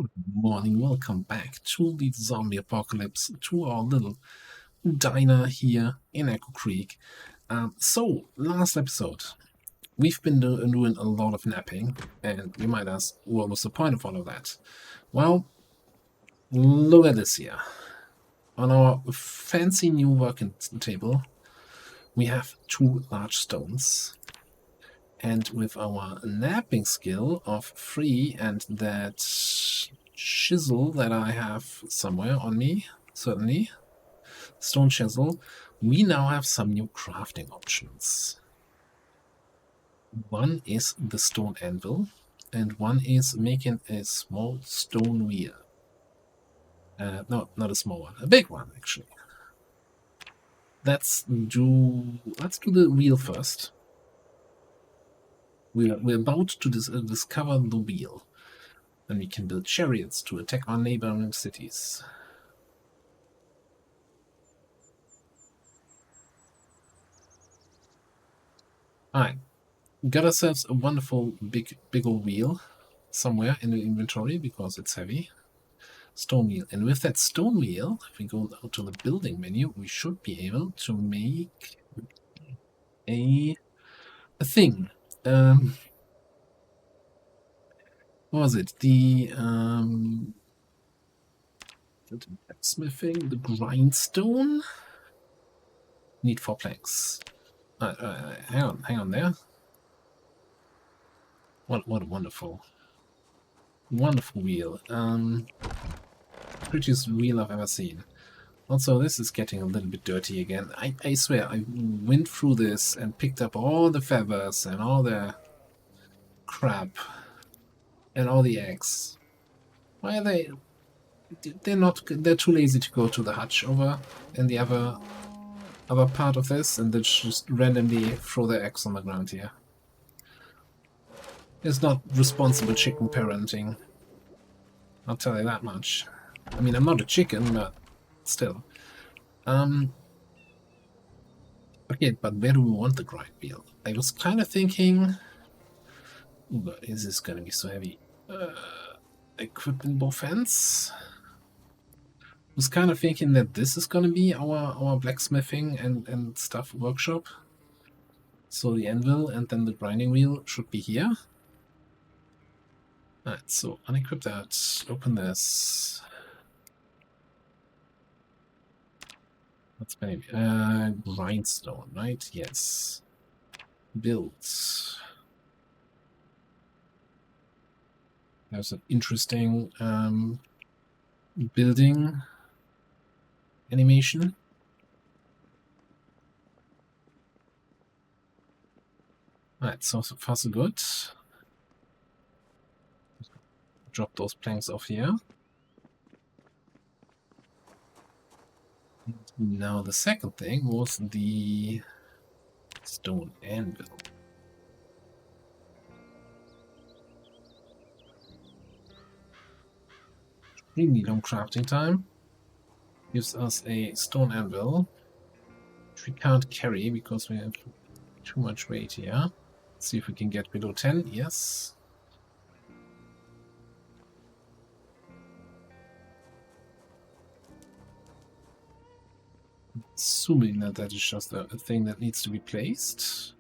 Good morning, welcome back to the zombie apocalypse, to our little diner here in Echo Creek. So, last episode, we've been doing a lot of napping, and you might ask, what was the point of all of that? Well, look at this here. On our fancy new working table, we have two large stones. And with our napping skill of 3 and that chisel that I have somewhere on me, certainly, stone chisel, we now have some new crafting options. One is the stone anvil, and one is making a small stone wheel. No, not a small one, a big one, actually. Let's do the wheel first. We're about to discover the wheel. Then we can build chariots to attack our neighboring cities. Alright, got ourselves a wonderful big old wheel somewhere in the inventory because it's heavy. Stone wheel. And with that stone wheel, if we go out to the building menu, we should be able to make a thing. What was it? The blacksmithing, the grindstone. Need 4 planks. Hang on there. What a wonderful wheel. Prettiest wheel I've ever seen. Also, this is getting a little bit dirty again. I swear, I went through this and picked up all the feathers and all the crap and all the eggs. Why are they? They're too lazy to go to the hutch over in the other part of this, and they just randomly throw their eggs on the ground here. It's not responsible chicken parenting. I'll tell you that much. I mean, I'm not a chicken, but still. Okay, but where do we want the grind wheel? I was kind of thinking... But is this gonna be so heavy? Equipment both ends? Was kind of thinking that this is gonna be our blacksmithing and stuff workshop. So the anvil and then the grinding wheel should be here. Alright, so unequip that, open this. That's maybe grindstone, right? Yes. Build. There's an interesting building animation. Alright, so far so good. Drop those planks off here. Now the second thing was the stone anvil. Really long crafting time. Gives us a stone anvil, which we can't carry because we have too much weight here. Let's see if we can get below 10. Yes. Assuming that that is just a thing that needs to be placed.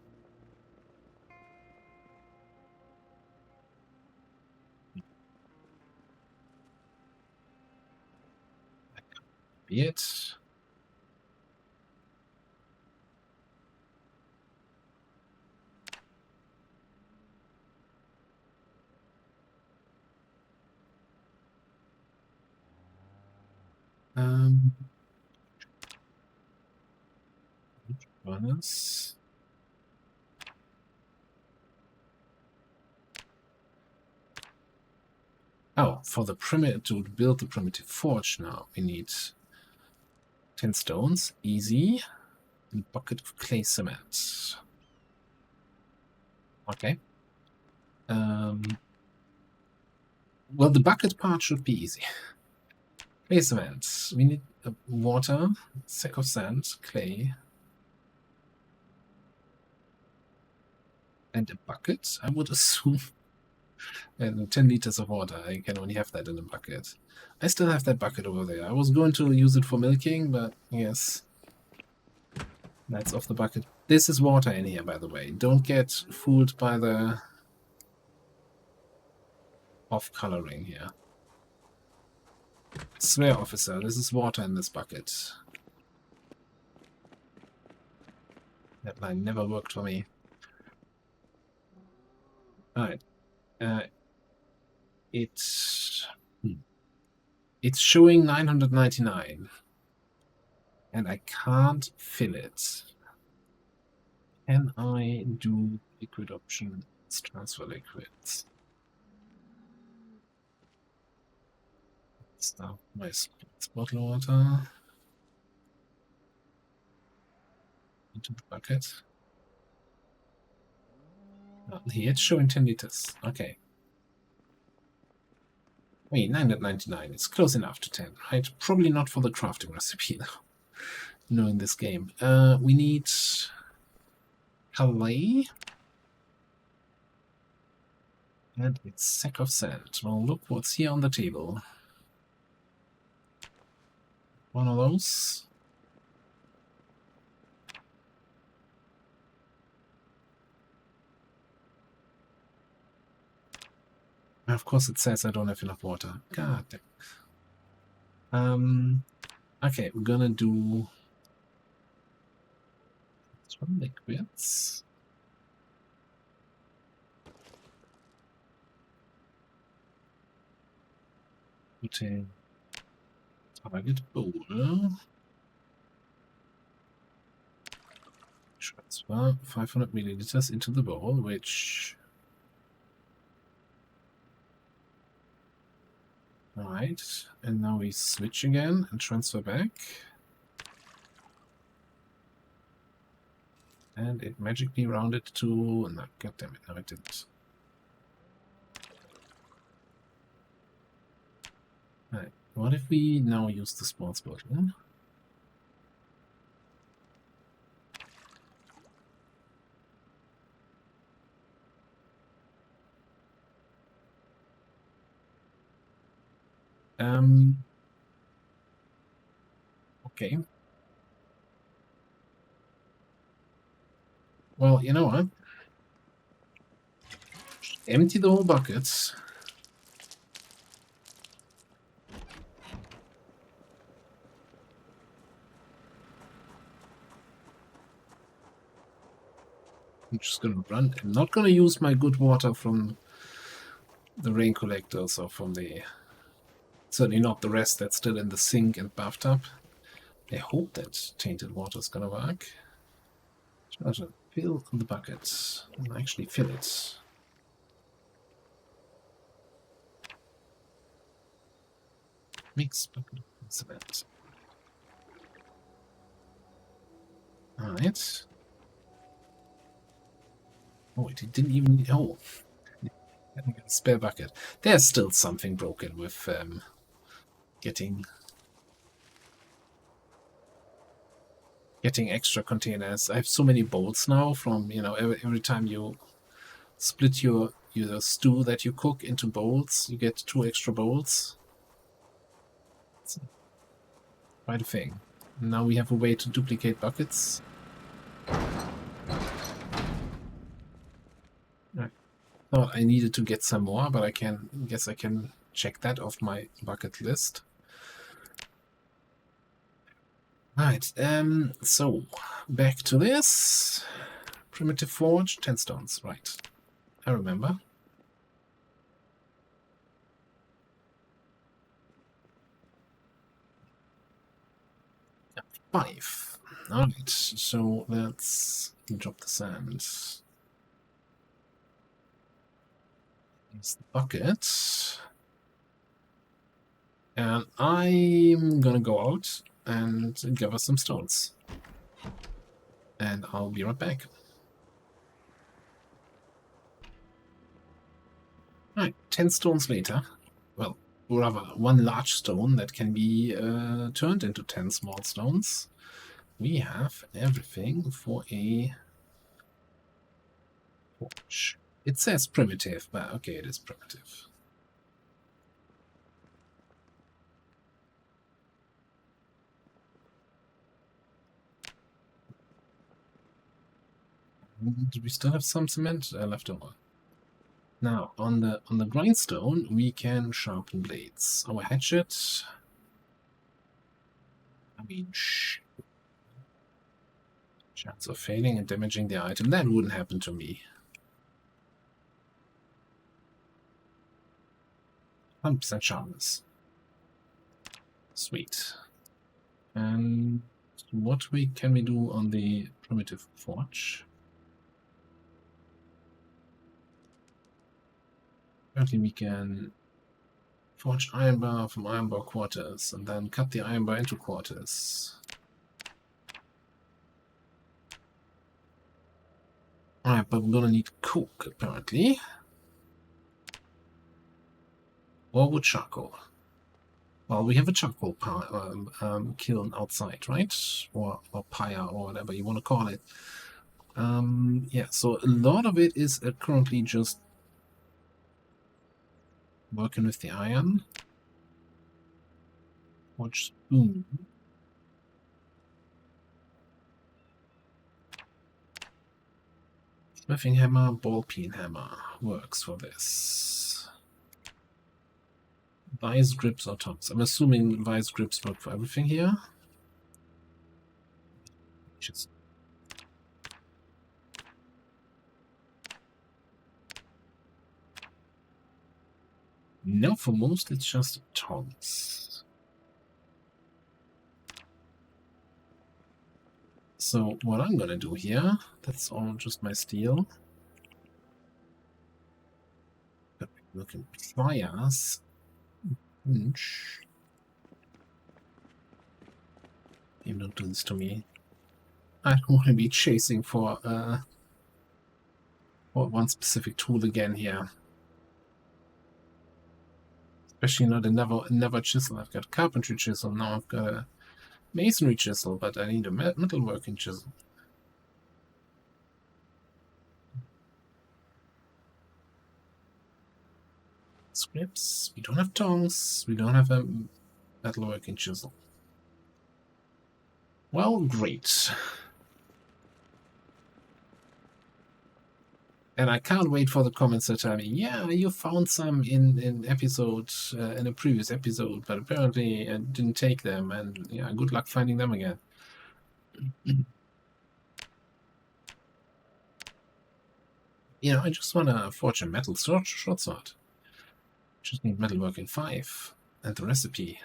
That could be it. Furnace. Oh, for the to build the primitive forge now, we need 10 stones, easy, and a bucket of clay cement. Okay. Well, the bucket part should be easy. Clay cement. We need water, sack of sand, clay, and a bucket, I would assume. And 10 liters of water. I can only have that in a bucket. I still have that bucket over there. I was going to use it for milking, but yes. That's off the bucket. This is water in here, by the way. Don't get fooled by the off-coloring here. Swear, officer, this is water in this bucket. That line never worked for me. Alright. It's showing 999. And I can't fill it. Can I do liquid option? Let's transfer liquids. Start my bottle water into the bucket. Here it's showing 10 liters. Okay. Wait, 999. It's close enough to 10, right? Probably not for the crafting recipe, though. Knowing this game. We need clay. And it's sack of sand. Well, look what's here on the table. One of those. Of course it says I don't have enough water. God damn. Okay, we're gonna do some liquids. Putting target bowl. Transfer 500 milliliters into the bowl, which... Alright, and now we switch again and transfer back. And it magically rounded to... No, goddammit, no it didn't. Alright, what if we now use the sports bottle? Okay. Well, you know what? Empty the whole bucket. I'm just gonna run. I'm not gonna use my good water from the rain collectors or from the... Certainly not the rest that's still in the sink and bathtub. I hope that tainted water is gonna work. Try to fill the bucket and actually fill it. Mix bucket of cement. Alright. Oh, it didn't even... Oh. I think it's a spare bucket. There's still something broken with getting extra containers. I have so many bowls now from, you know, every time you split your stew that you cook into bowls, you get 2 extra bowls. It's quite a thing. Now we have a way to duplicate buckets. I thought I needed to get some more, but I guess I can check that off my bucket list. Right, so back to this. Primitive forge, 10 stones, right. I remember. Yeah, 5. Alright, so let's drop the sand. Use the bucket. And I'm gonna go out and gather some stones. And I'll be right back. Right, 10 stones later. Well, or rather, 1 large stone that can be turned into 10 small stones. We have everything for a forge. It says primitive, but okay, it is primitive. Do we still have some cement left over? Now, on the grindstone, we can sharpen blades. Our hatchet. I mean, chance of failing and damaging the item. That wouldn't happen to me. 100% sharpness. Sweet. And what can we do on the primitive forge? Apparently we can forge iron bar from iron bar quarters and then cut the iron bar into quarters. Alright, but we're gonna need coke apparently. Or wood charcoal. Well, we have a charcoal kiln outside, right? Or pyre, or whatever you want to call it. Yeah, so a lot of it is currently just working with the iron. Watch spoon. Smithing hammer, ball peen hammer works for this. Vice grips or tongs. I'm assuming vice grips work for everything here. Just no, for most it's just tongs. So what I'm gonna do here, that's all just my steel. Looking pliers. Inch. You don't do this to me. I don't want to be chasing for one specific tool again here. Especially not a never chisel. I've got a carpentry chisel, now I've got a masonry chisel, but I need a metalworking chisel. Scripts. We don't have tongs. We don't have a metalworking chisel. Well, great. And I can't wait for the comments to tell me, yeah, you found some in episode, in a previous episode, but apparently I didn't take them, and yeah, good luck finding them again. You know, I just want to forge a metal short sword. Just need metalworking 5 and the recipe.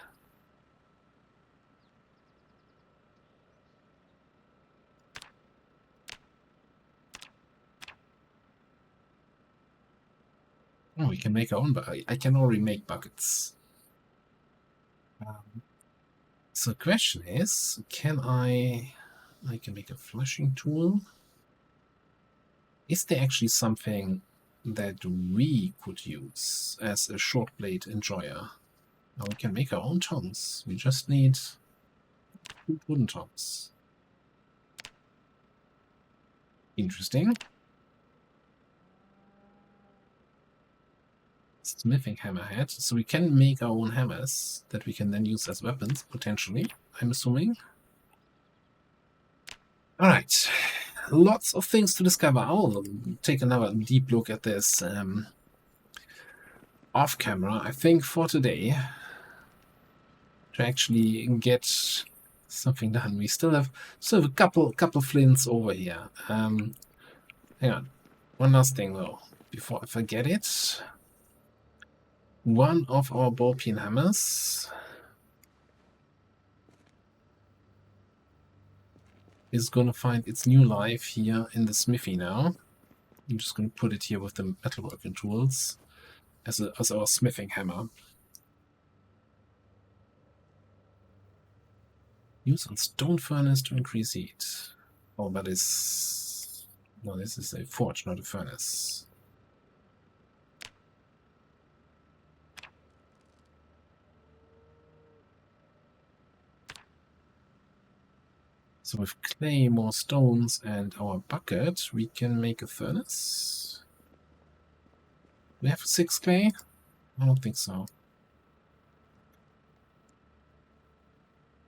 Oh, we can make our own, but I can already make buckets. So the question is, can I can make a flashing tool? Is there actually something that we could use as a short blade enjoyer? Now we can make our own tongs. We just need 2 wooden tongs. Interesting. Smithing hammerhead. So we can make our own hammers that we can then use as weapons, potentially, I'm assuming. Alright. Lots of things to discover. I'll take another deep look at this off camera, I think, for today, to actually get something done. We still have a couple flints over here. Hang on. One last thing though, before I forget it. One of our ball peen hammers is going to find its new life here in the smithy now. I'm just going to put it here with the metalworking tools as our smithing hammer. Use on stone furnace to increase heat. Oh, that is... No, this is a forge, not a furnace. So with clay, more stones, and our bucket, we can make a furnace. we have 6 clay? I don't think so.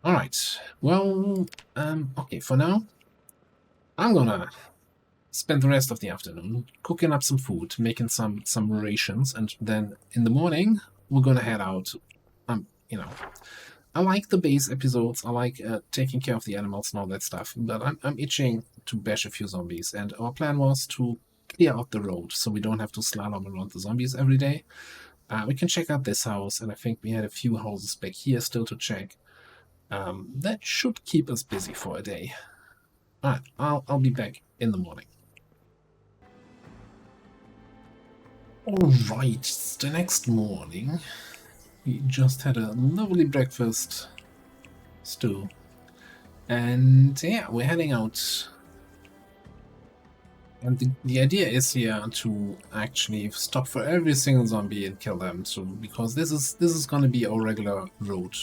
Alright, well, okay, for now, I'm gonna spend the rest of the afternoon cooking up some food, making some rations, and then in the morning, we're gonna head out. You know, I like the base episodes, I like taking care of the animals and all that stuff, but I'm itching to bash a few zombies, and our plan was to clear out the road so we don't have to slalom around the zombies every day. We can check out this house, and I think we had a few houses back here still to check. That should keep us busy for a day. Alright, I'll be back in the morning. Alright, the next morning we just had a lovely breakfast stew. And yeah, we're heading out. And the idea is here to actually stop for every single zombie and kill them. So because this is gonna be our regular road.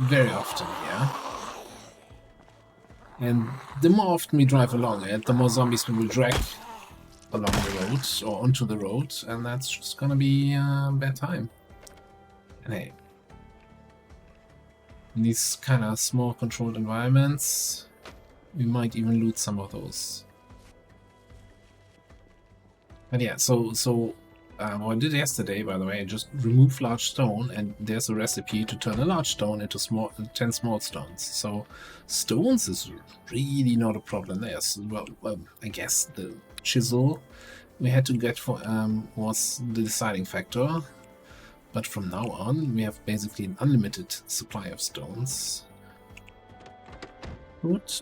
Very often, yeah. And the more often we drive along it, the more zombies we will drag along the road or onto the road, and that's just gonna be a bad time. And hey, in these kind of small controlled environments, we might even loot some of those. And yeah, so what I did yesterday, by the way, I just removed large stone, and there's a recipe to turn a large stone into 10 small stones. So stones is really not a problem there. So, well, I guess the chisel we had to get for was the deciding factor. But from now on, we have basically an unlimited supply of stones. Good.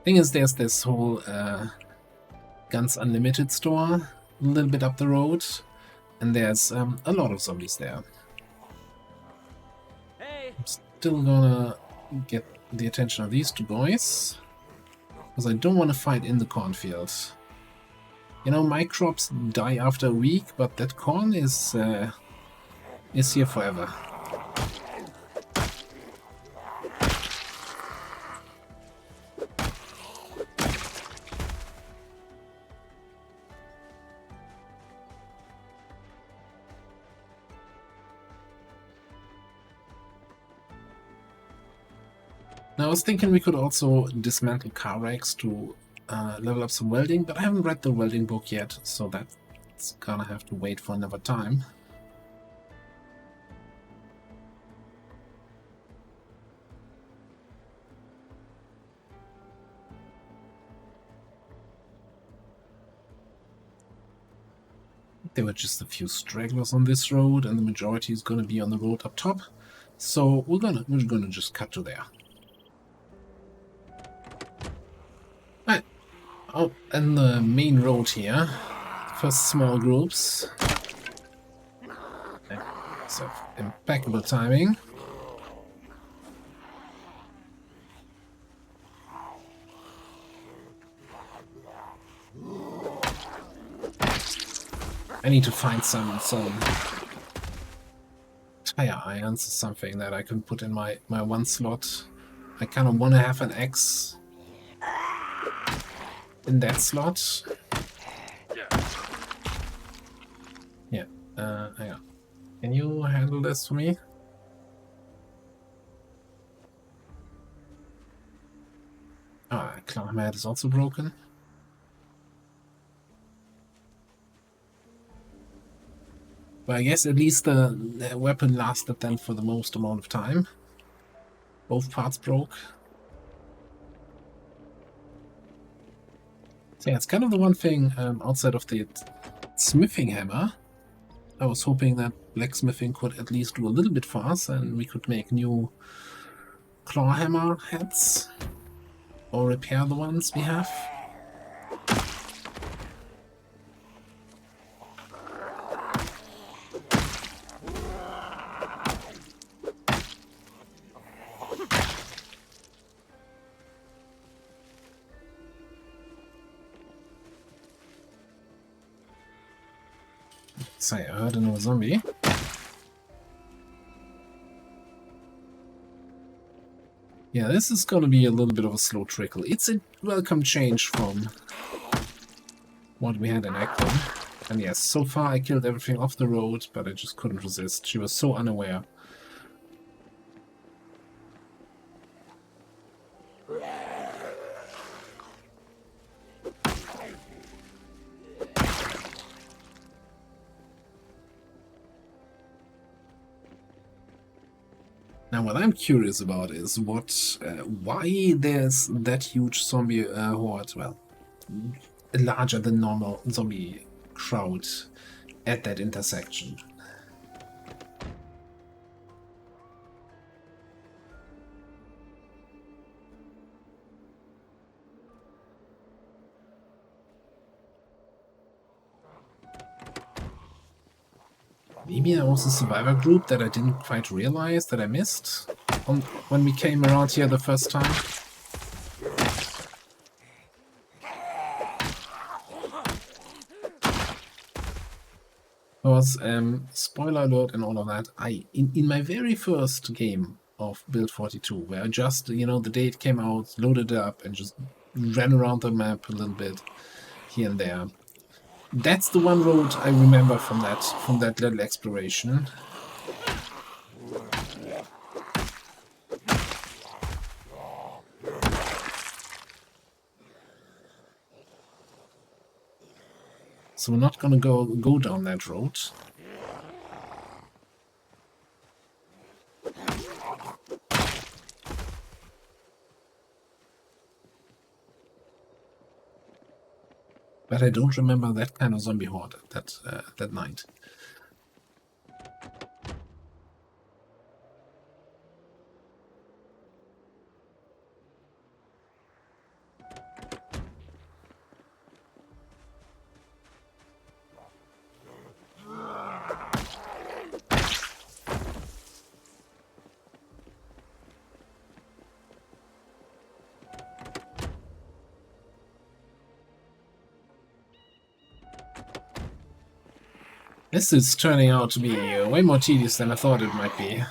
Thing is, there's this whole Guns Unlimited store a little bit up the road, and there's a lot of zombies there. Hey. I'm still gonna get the attention of these two boys, because I don't want to fight in the cornfield. You know, my crops die after a week, but that corn is here forever. Now I was thinking we could also dismantle car wrecks to level up some welding, but I haven't read the welding book yet, so that's gonna have to wait for another time. There were just a few stragglers on this road, and the majority is gonna be on the road up top, so we're gonna just cut to there. Right. Oh, and the main road here, first small groups. So impeccable timing. I need to find some tire irons or something that I can put in my one slot. I kind of want to have an axe in that slot. Yeah, hang on. Can you handle this for me? Ah, clown mat is also broken. But I guess at least the weapon lasted then for the most amount of time. Both parts broke. So yeah, it's kind of the one thing outside of the smithing hammer. I was hoping that blacksmithing could at least do a little bit for us, and we could make new claw hammer heads or repair the ones we have. Say, I heard another zombie. Yeah, this is gonna be a little bit of a slow trickle. It's a welcome change from what we had in Act 1. And yes, so far I killed everything off the road, but I just couldn't resist. She was so unaware. Now, what I'm curious about is why there's that huge zombie horde, well, larger than normal zombie crowd at that intersection. Maybe there was a survivor group that I didn't quite realize that I missed when we came around here the first time. Because, spoiler alert and all of that, in my very first game of Build 42, where I just, you know, the day it came out, loaded it up and just ran around the map a little bit here and there. That's the one road I remember from that little exploration. So we're not gonna go down that road. But I don't remember that kind of zombie horde that night. This is turning out to be way more tedious than I thought it might be. You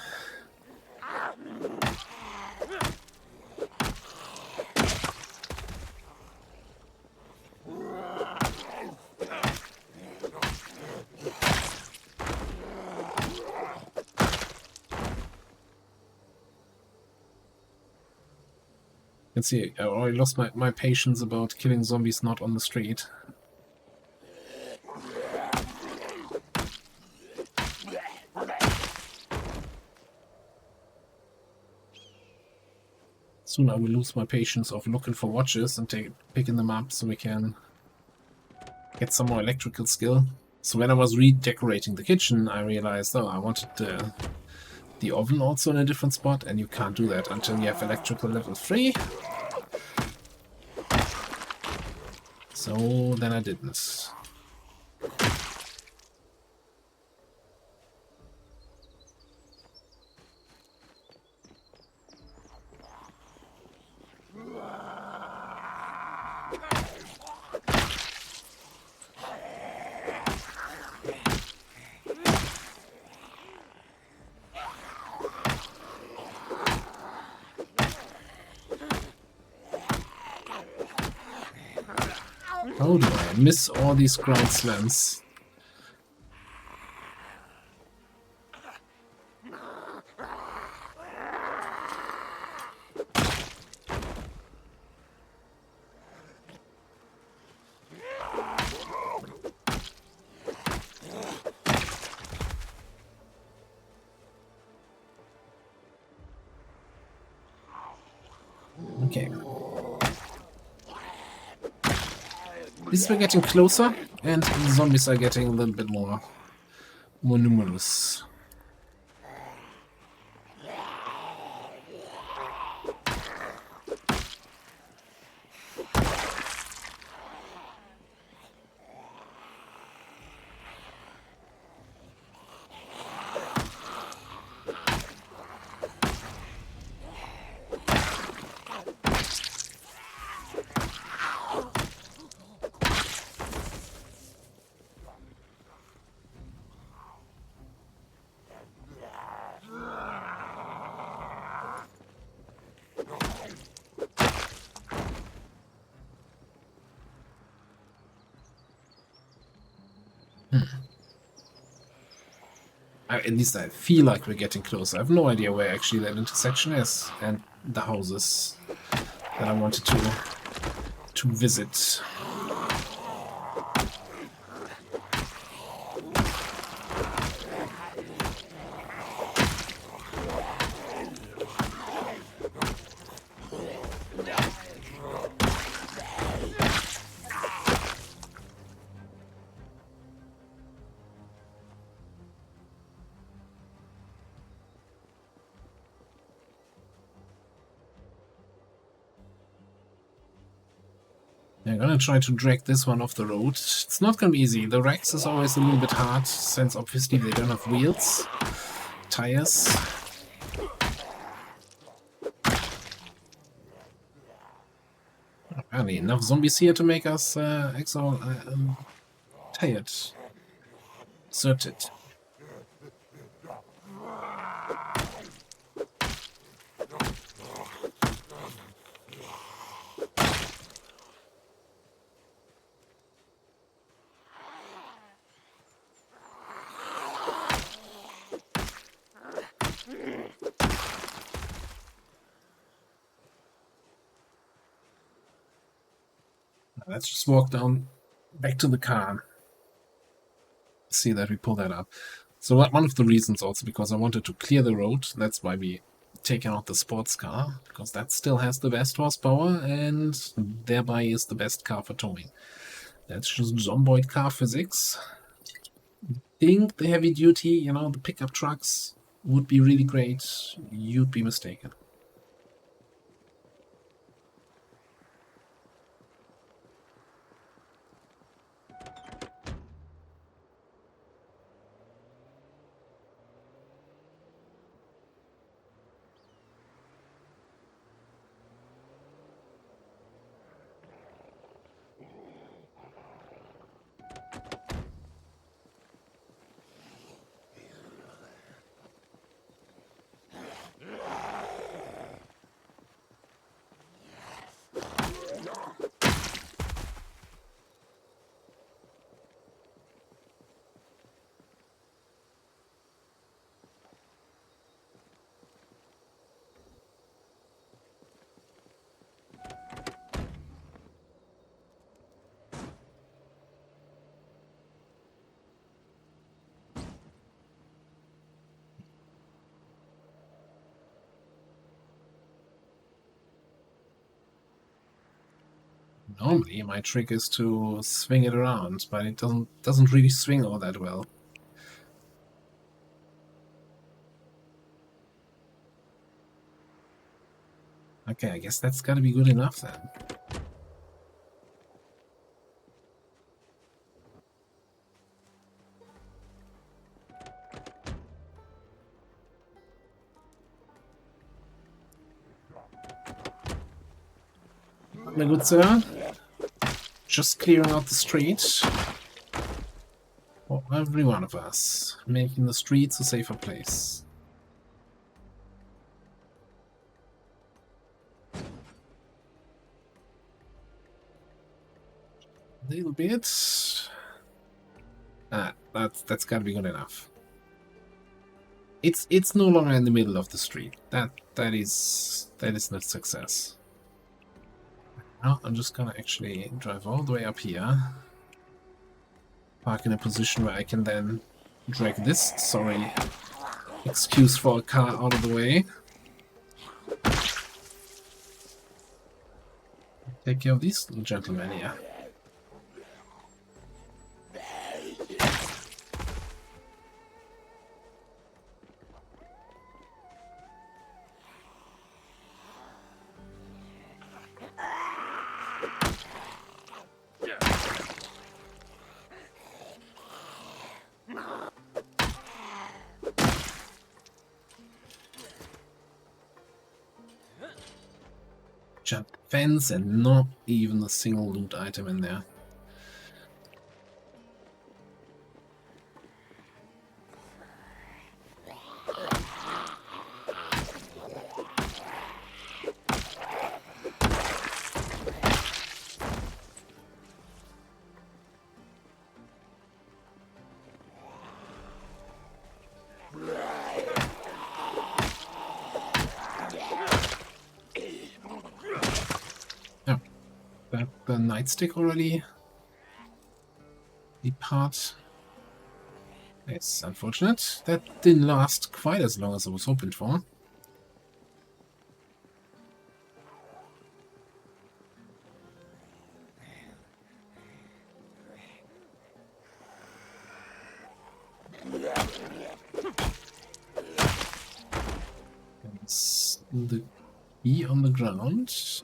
can see, I already lost my patience about killing zombies not on the street. Soon I will lose my patience of looking for watches and picking them up so we can get some more electrical skill. So when I was redecorating the kitchen, I realized, oh, I wanted the oven also in a different spot, and you can't do that until you have electrical level 3. So then I didn't. How do I miss all these ground slams? Okay. At least we're getting closer, and the zombies are getting a little bit more numerous. At least I feel like we're getting closer. I have no idea where actually that intersection is and the houses that I wanted to visit. I'm gonna try to drag this one off the road. It's not gonna be easy. The Rex is always a little bit hard, since obviously they don't have wheels, tires. Apparently enough zombies here to make us tired. Deserted. Let's just walk down back to the car. See that we pull that up. So one of the reasons also because I wanted to clear the road. That's why we taken out the sports car, because that still has the best horsepower and thereby is the best car for towing. That's just Zomboid car physics. I think the heavy duty, you know, the pickup trucks would be really great. You'd be mistaken. Normally, my trick is to swing it around, but it doesn't really swing all that well. Okay, I guess that's gotta be good enough then. My good sir, just clearing out the street for every one of us, making the streets a safer place. A little bit. That's gotta be good enough. It's no longer in the middle of the street. That is not success. Now I'm just gonna actually drive all the way up here. Park in a position where I can then drag this, sorry, excuse for a car out of the way. Take care of these little gentlemen here. Jump fence and not even a single loot item in there. the nightstick already depart? It's unfortunate. That didn't last quite as long as I was hoping for. It's the key on the ground.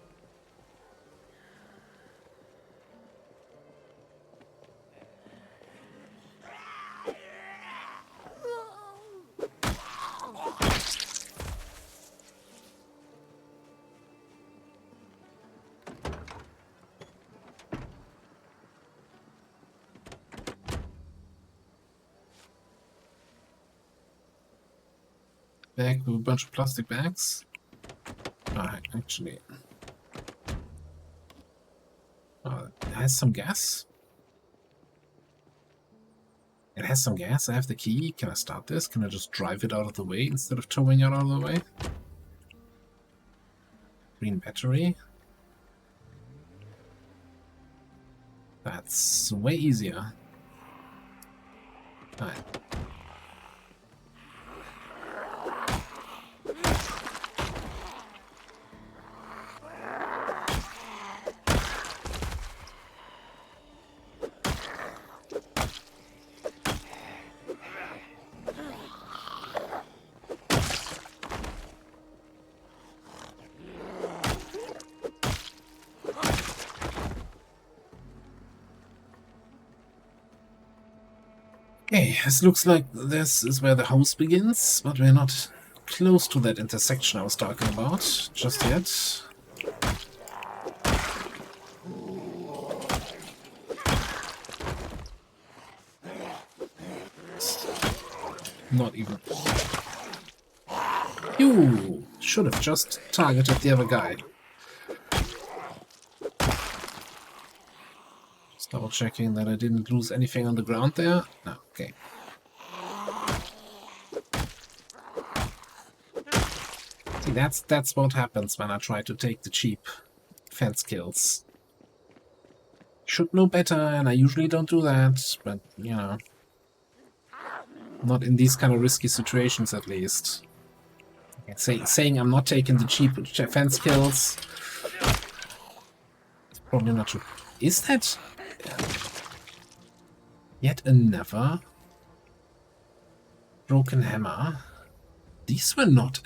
Bag with a bunch of plastic bags. Actually, it has some gas. It has some gas. I have the key. Can I start this? Can I just drive it out of the way instead of towing it out of the way? Green battery. That's way easier. Alright. Okay, this looks like this is where the house begins, but we're not close to that intersection I was talking about just yet. Not even. You should have just targeted the other guy. Just double checking that I didn't lose anything on the ground there. No, okay. See, that's what happens when I try to take the cheap fence kills. Should know better, and I usually don't do that, but you know. Not in these kind of risky situations, at least. Saying I'm not taking the cheap fence kills is probably not true. Is that yet another broken hammer? These were not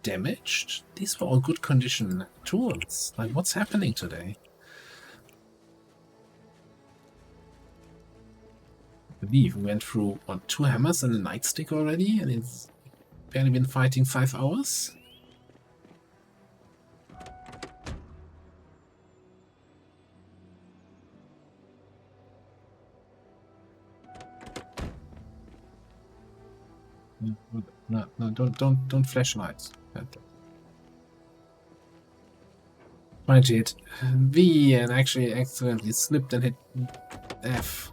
damaged. These were all good condition tools. Like, what's happening today? I believe we went through, what, 2 hammers and a nightstick already, and it's barely been fighting 5 hours? No, don't flashlight. Trying to hit V and actually accidentally slipped and hit F.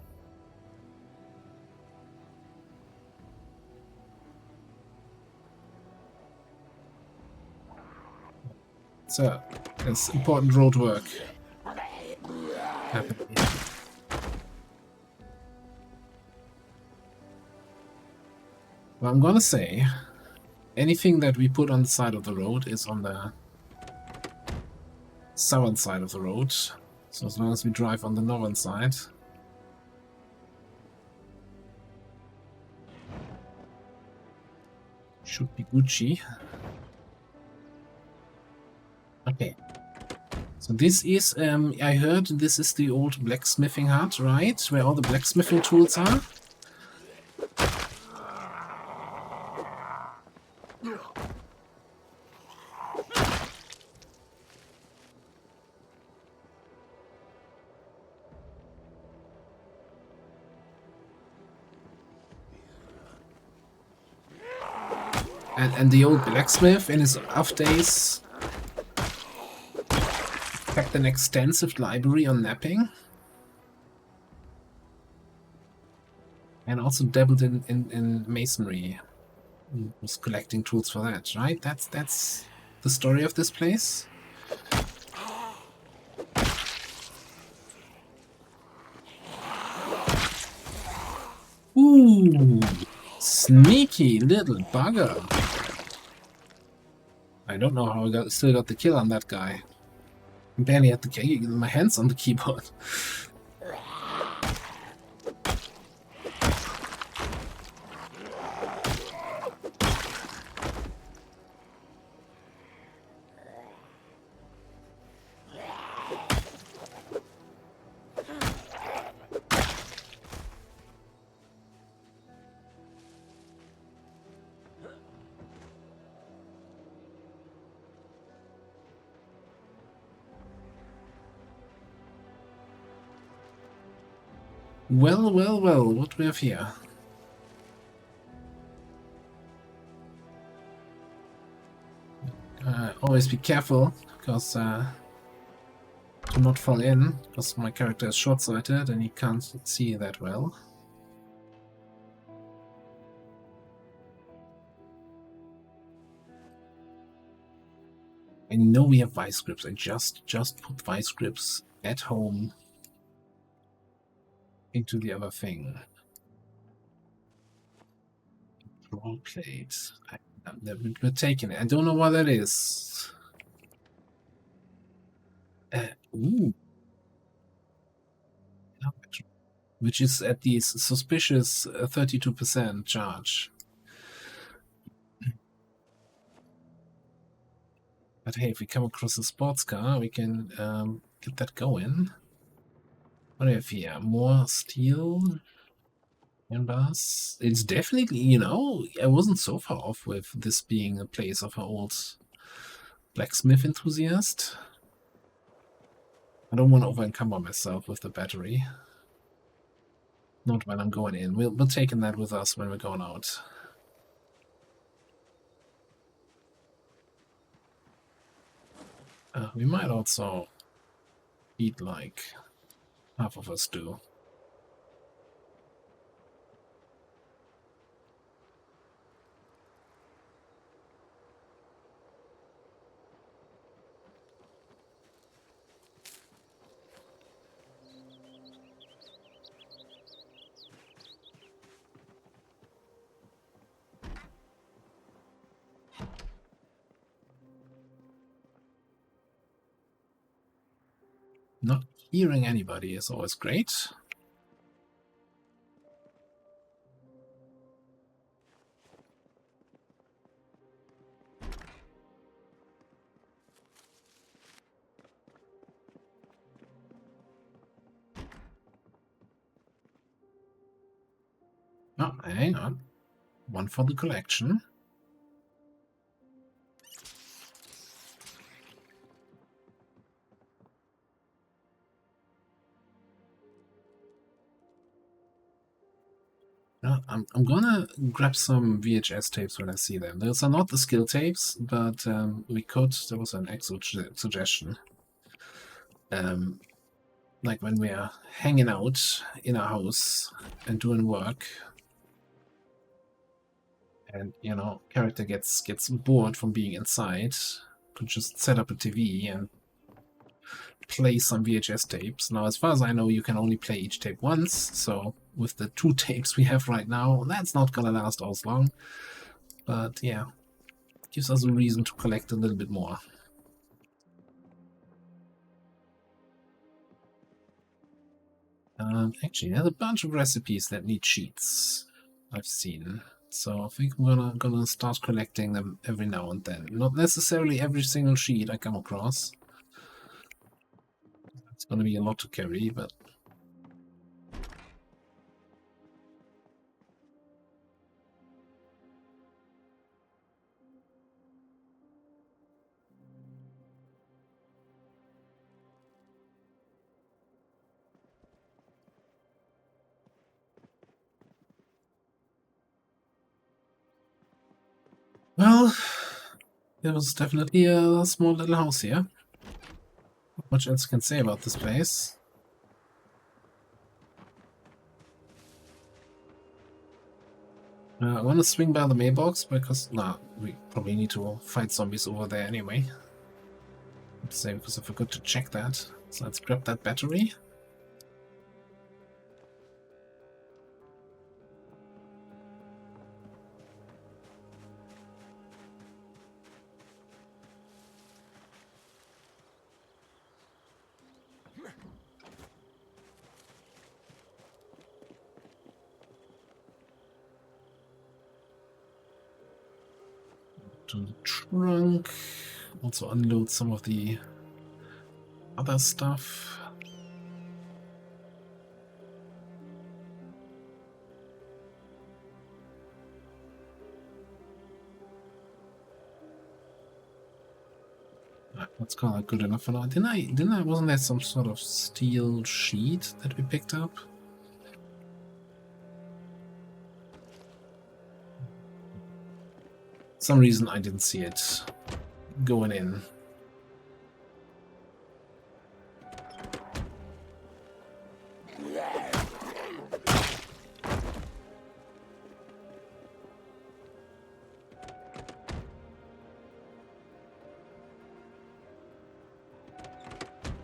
So, there's important road work happening here. Well, I'm gonna say, anything that we put on the side of the road is on the southern side of the road. So as long as we drive on the northern side. Should be Gucci. Okay. So this is, I heard this is the old blacksmithing hut, right? Where all the blacksmithing tools are. And the old blacksmith in his off days kept an extensive library on napping. And also dabbled in masonry. He was collecting tools for that, right? That's the story of this place. Ooh, sneaky little bugger. I don't know how I still got the kill on that guy. I barely had my hands on the keyboard. Well, well, well, what do we have here? Always be careful, because do not fall in, because my character is short-sighted and he can't see that well. I know we have vice grips. I just put vice grips at home into the other thing. Control plate. We're taking it. I don't know what that is. Ooh. Which is at the suspicious 32% charge. But hey, if we come across a sports car, we can get that going. What do we have here? More steel and bars. It's definitely, you know, I wasn't so far off with this being a place of an old blacksmith enthusiast. I don't want to over-encumber myself with the battery. Not when I'm going in. We're taking that with us when we're going out. We might also eat like half of us do. Not hearing anybody is always great. Oh, hang on. One for the collection. I'm gonna grab some VHS tapes when I see them. Those are not the skill tapes, but we could. There was an exo suggestion. Like when we are hanging out in our house and doing work, and you know, character gets bored from being inside, could just set up a TV and play some VHS tapes. Now, as far as I know, you can only play each tape once, so with the 2 tapes we have right now, that's not gonna last as long. But yeah, gives us a reason to collect a little bit more. Actually, there's a bunch of recipes that need sheets, I've seen. So I think I'm gonna start collecting them every now and then. Not necessarily every single sheet I come across. It's gonna be a lot to carry, but well, there was definitely a small little house here. Not much else I can say about this place. I want to swing by the mailbox because, we probably need to fight zombies over there anyway. So because I forgot to check that. So let's grab that battery. to the trunk. Also unload some of the other stuff. That's kind of good enough for now. Wasn't there some sort of steel sheet that we picked up? Some reason I didn't see it going in.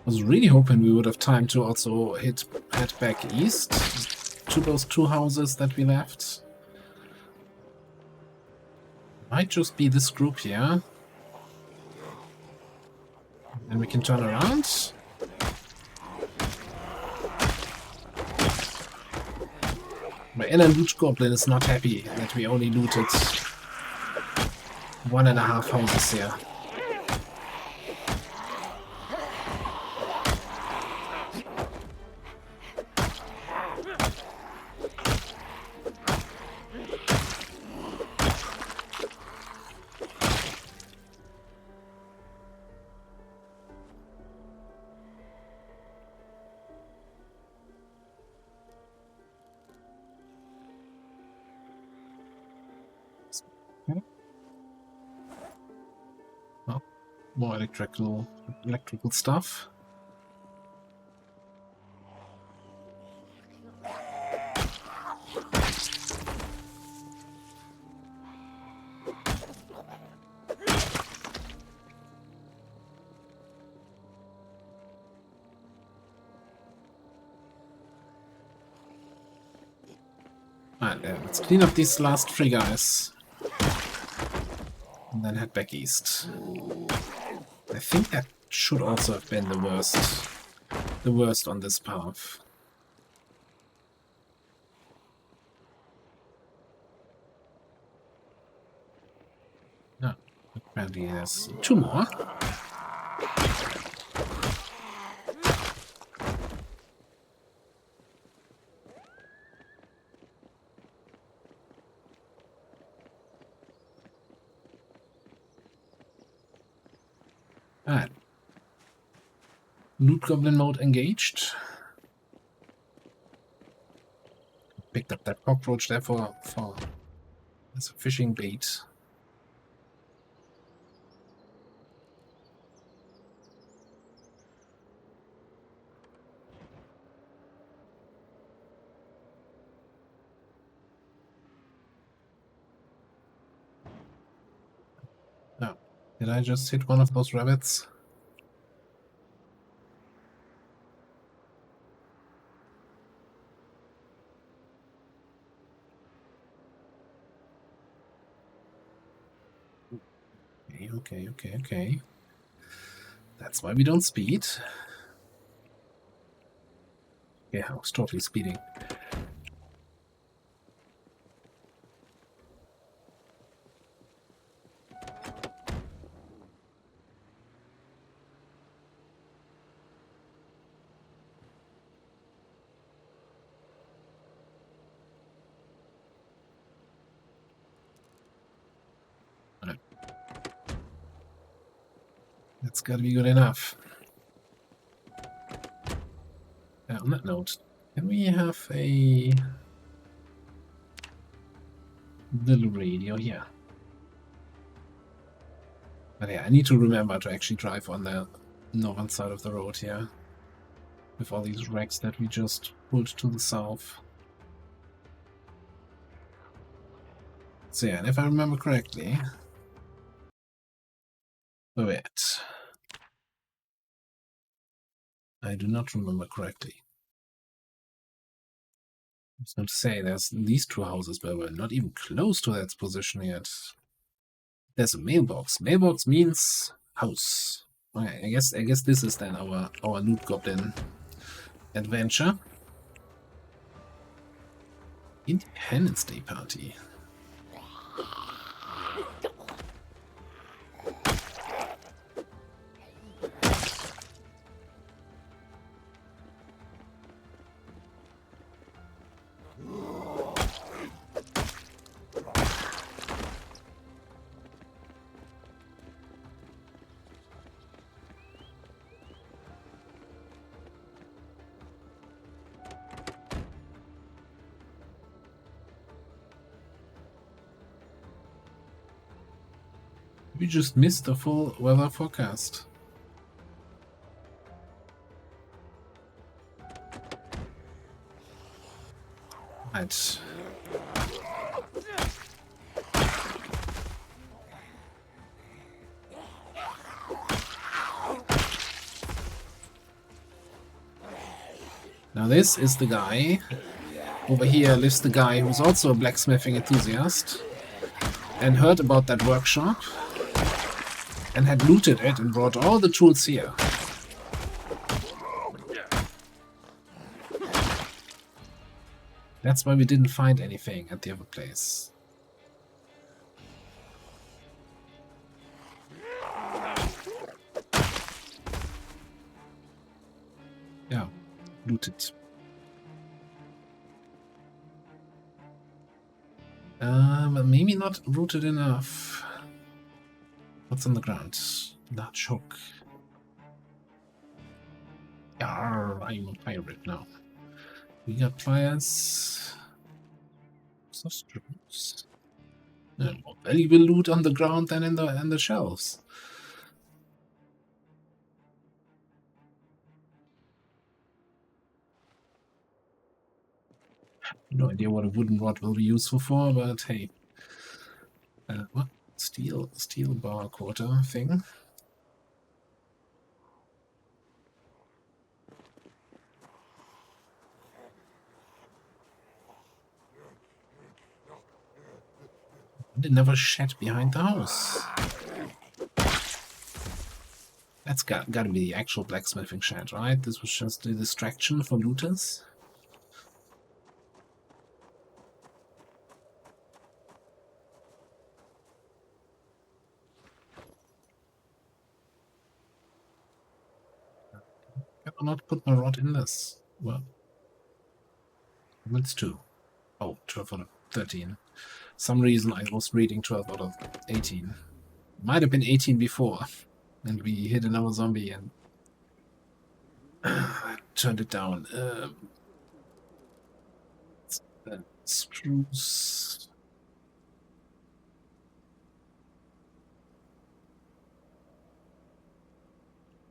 I was really hoping we would have time to also head back east to those two houses that we left. Might just be this group here. And we can turn around. My inner loot goblin is not happy that we only looted 1.5 houses here. Well, more electrical stuff. Alright, let's clean up these last 3 guys. And then head back east. I think that should also have been the worst on this path. No, apparently there's 2 more. Alright. Loot goblin mode engaged. Picked up that cockroach there for as a fishing bait. No. Did I just hit one of those rabbits? Okay. That's why we don't speed. Yeah, I was totally speeding. That's gotta be good enough. On that note, can we have a little radio here? But yeah, I need to remember to actually drive on the northern side of the road here. With all these wrecks that we just pulled to the south. So yeah, and if I remember correctly... Wait. I do not remember correctly. I was going to say, there's these 2 houses, but we're not even close to that position yet. There's a mailbox. Mailbox means house. Okay, I guess this is then our loot goblin adventure. Independence Day party. We just missed the full weather forecast. Right. Now this is the guy. Over here lives the guy who's also a blacksmithing enthusiast and heard about that workshop and had looted it and brought all the tools here. That's why we didn't find anything at the other place. Yeah, looted. But maybe not rooted enough. What's on the ground? Large hook. Yarr, I'm a pirate now. We got pliers. Screws. Yeah, more valuable loot on the ground than in the shelves. No idea what a wooden rod will be useful for, but hey. What? Steel bar quarter thing. They never shed behind the house. That's gotta be the actual blacksmithing shed, right? This was just a distraction for looters. I cannot put my rod in this. Well, it's 2. Oh, 12 out of 13. Some reason I was reading 12 out of 18. Might have been 18 before. And we hit another zombie and turned it down. Screws.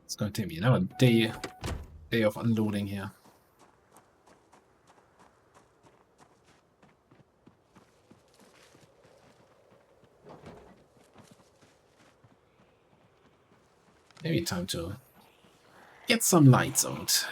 It's going to take me another day of unloading here. Maybe time to get some lights out.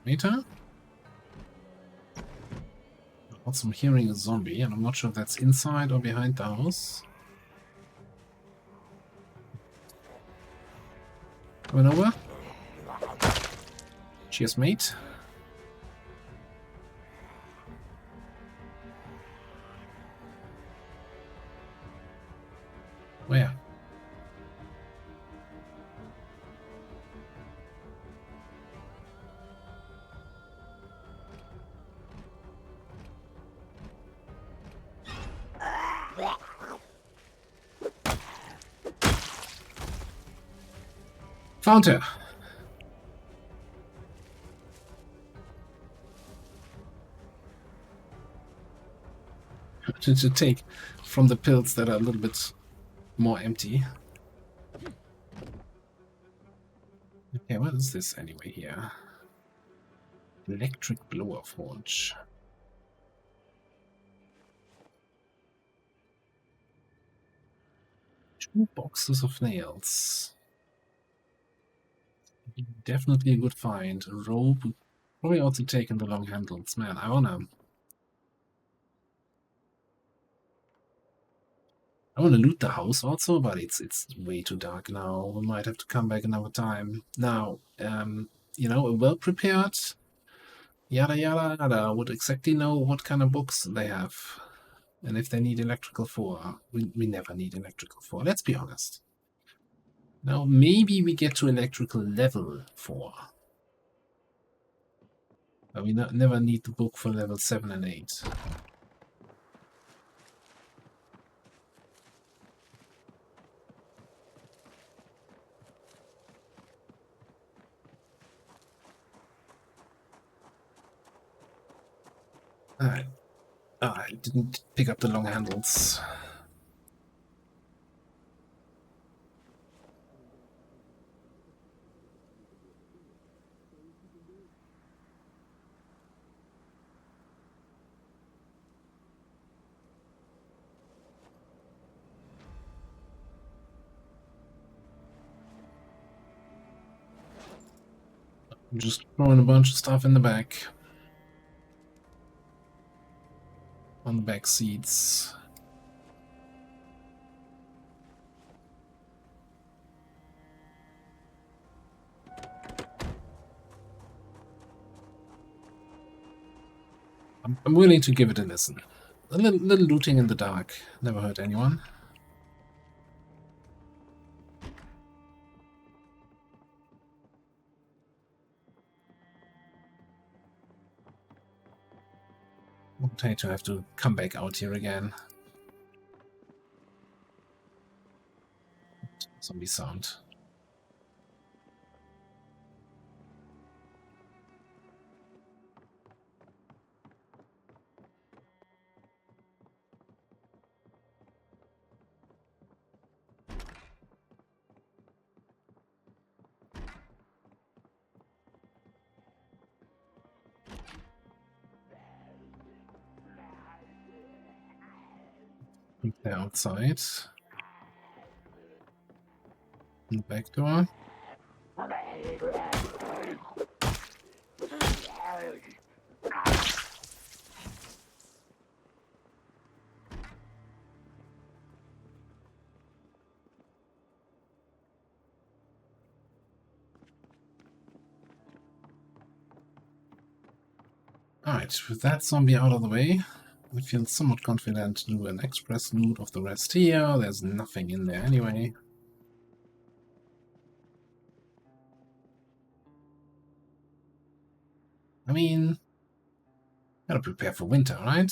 Meter? Also, I'm hearing a zombie, and I'm not sure if that's inside or behind the house. Coming over. Cheers, mate. Where? Found her. To take from the pills that are a little bit more empty. Okay, what is this anyway here? Electric blower forge. 2 boxes of nails. Definitely a good find. A rope. Probably also taken the long handles. Man, I wanna loot the house also, but it's way too dark now. We might have to come back another time. Now, you know, a well prepared yada yada yada would exactly know what kind of books they have. And if they need electrical 4, we never need electrical 4, let's be honest. Now, maybe we get to electrical level 4. But we never need the book for level 7 and 8. Alright. Oh, I didn't pick up the long handles. I'm just throwing a bunch of stuff in the back. On the back seats. I'm willing to give it a listen. A little looting in the dark. Never hurt anyone. Won't hate to have to come back out here again. Zombie sound. They're outside. In the back door. Alright, with that zombie out of the way, I feel somewhat confident to do an express loot of the rest here. There's nothing in there anyway. I mean, gotta prepare for winter, right?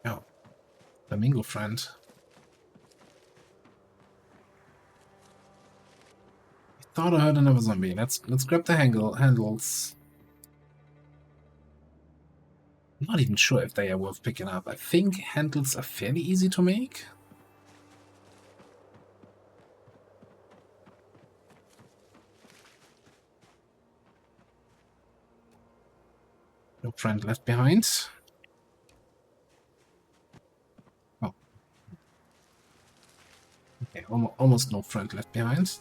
Oh, flamingo friend. I thought I heard another zombie. Let's grab the handles. I'm not even sure if they are worth picking up. I think handles are fairly easy to make. No friend left behind. Oh. Okay, almost no friend left behind.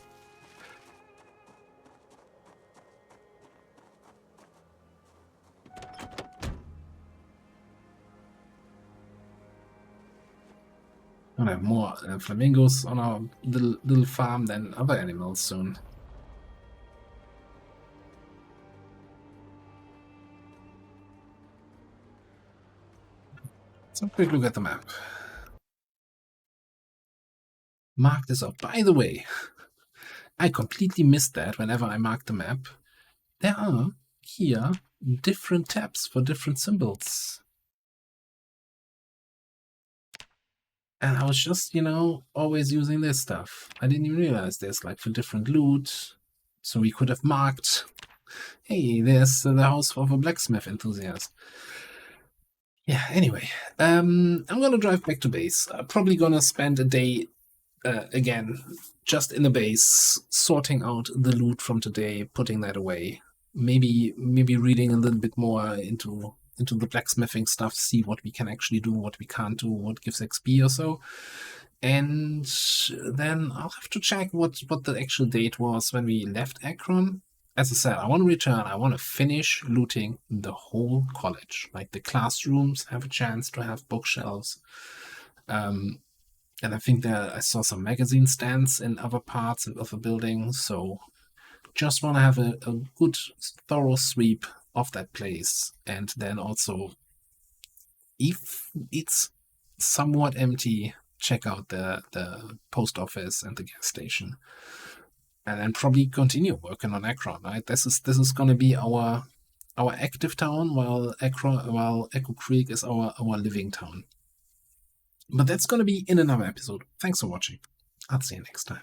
Gonna have more flamingos on our little farm than other animals soon. Let's have a quick look at the map. Mark this up. By the way, I completely missed that whenever I mark the map. There are here different tabs for different symbols. And I was just, you know, always using this stuff. I didn't even realize there's like for different loot. So we could have marked, hey, there's the house of a blacksmith enthusiast. Yeah, anyway, I'm gonna drive back to base. I'm probably gonna spend a day again just in the base, sorting out the loot from today, putting that away. Maybe reading a little bit more into the blacksmithing stuff, see what we can actually do, what we can't do, what gives XP or so. And then I'll have to check what the actual date was when we left Akron. As I said, I want to return. I want to finish looting the whole college. Like the classrooms have a chance to have bookshelves. And I think that I saw some magazine stands in other parts of the building. So just want to have a good, thorough sweep of that place. And then also, if it's somewhat empty, check out the post office and the gas station, and then probably continue working on Akron. Right, this is going to be our active town, while Echo Creek is our living town. But that's going to be in another episode. Thanks for watching. I'll see you next time.